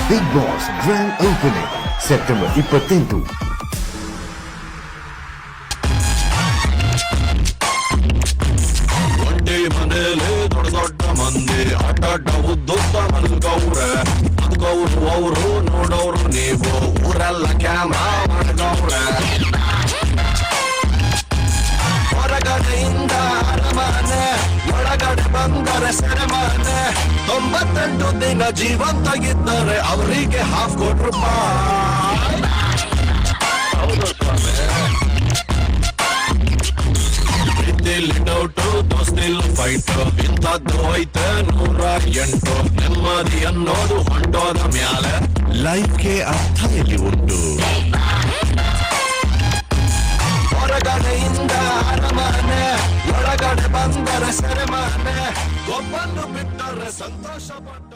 Big Boss grand opening September 28. ಮನೇಲಿ ದೊಡ್ಡ ದೊಡ್ಡ ಮಂದಿ ಅಡ್ಡ ಉದ್ದುದ್ದ ಮಲ್ಗವ್ರೆ ಮದ್ಗವ್ರು ಅವರು ನೋಡೋರು ನೀವು ಊರೆಲ್ಲ ಕ್ಯಾಮ್ರಾ ಮಾಡ್ಗವ್ರೆ ಹೊರಗಡೆಯಿಂದ ಅರಮನೆ ಒಳಗಡೆ ಬಂದರೆ ಸೆರೆಮನೆ 98 ದಿನ ಜೀವಂತಾಗಿದ್ದರೆ ಅವರಿಗೆ ₹50,000. ಹೌದು ಪ್ರೀತಿಲಿ ಡೌಟು ದೋಸ್ತಿಲ್ ಫೈಟ್ ಇಂಥದ್ದು ಐತೆ 108. ನೆಮ್ಮದಿ ಅನ್ನೋದು ಹೊಂಟೋದ ಮ್ಯಾಲೆ ಲೈಫ್ಗೆ ಅರ್ಥ ಎಲ್ಲಿ ಉಂಟು. ಹೊರಗಡೆಯಿಂದ ಅರಮನೆ ಒಳಗಡೆ ಬಂದರೆ ಸೆರೆಮನೆ ಒಬ್ಬನ್ನು ಬಿಟ್ಟರೆ ಸಂತೋಷ ಪಟ್ಟ